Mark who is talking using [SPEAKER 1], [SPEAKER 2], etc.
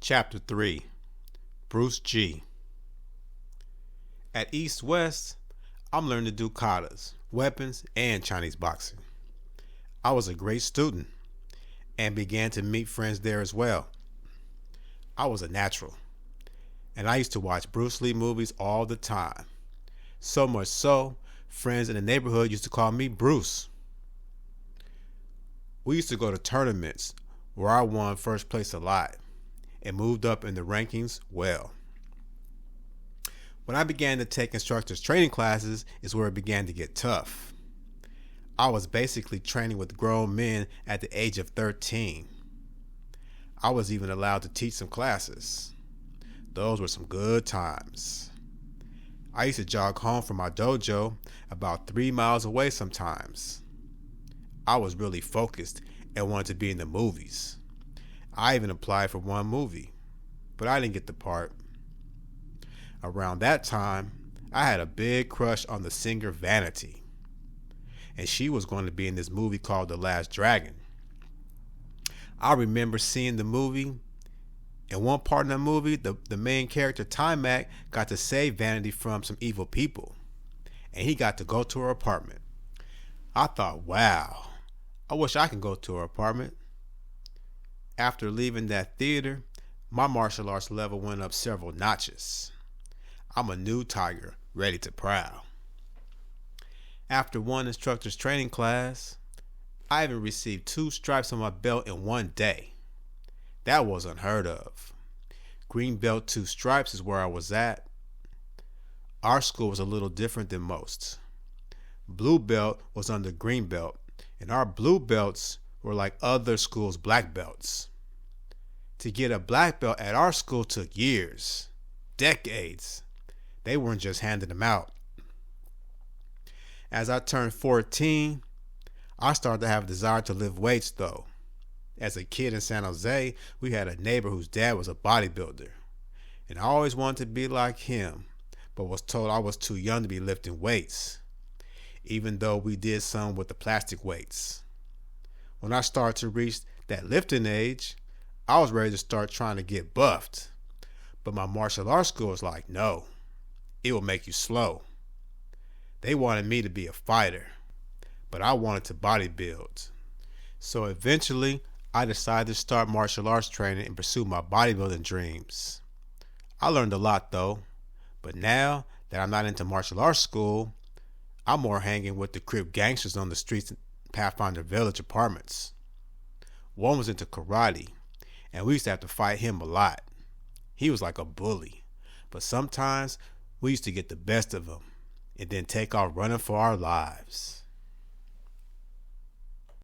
[SPEAKER 1] Chapter 3 Bruce G. At East West, I'm learning to do katas, weapons, and Chinese boxing. I was a great student and began to meet friends there as well. I was a natural, and I used to watch Bruce Lee movies all the time. So much so, friends in the neighborhood used to call me Bruce. We used to go to tournaments where I won first place a lot and moved up in the rankings well. When I began to take instructors training classes is where it began to get tough. I was basically training with grown men at the age of 13. I was even allowed to teach some classes. Those were some good times. I used to jog home from my dojo about 3 miles away sometimes. I was really focused and wanted to be in the movies. I even applied for one movie, but I didn't get the part. Around that time, I had a big crush on the singer Vanity, and she was going to be in this movie called The Last Dragon. I remember seeing the movie. In one part of the movie, the main character, Timac, got to save Vanity from some evil people, and he got to go to her apartment. I thought, wow, I wish I could go to her apartment. After leaving that theater, my martial arts level went up several notches. I'm a new tiger, ready to prowl. After one instructor's training class, I even received 2 stripes on my belt in one day. That was unheard of. Green belt 2 stripes is where I was at. Our school was a little different than most. Blue belt was under green belt, and our blue belts were like other schools' black belts. To get a black belt at our school took years, decades. They weren't just handing them out. As I turned 14, I started to have a desire to lift weights though. As a kid in San Jose, we had a neighbor whose dad was a bodybuilder, and I always wanted to be like him, but was told I was too young to be lifting weights, even though we did some with the plastic weights. When I started to reach that lifting age, I was ready to start trying to get buffed, but my martial arts school was like, no, it will make you slow. They wanted me to be a fighter, but I wanted to bodybuild. So eventually, I decided to start martial arts training and pursue my bodybuilding dreams. I learned a lot though, but now that I'm not into martial arts school, I'm more hanging with the Crip gangsters on the streets in Pathfinder Village apartments. One was into karate, and we used to have to fight him a lot. He was like a bully, but sometimes we used to get the best of him and then take off running for our lives.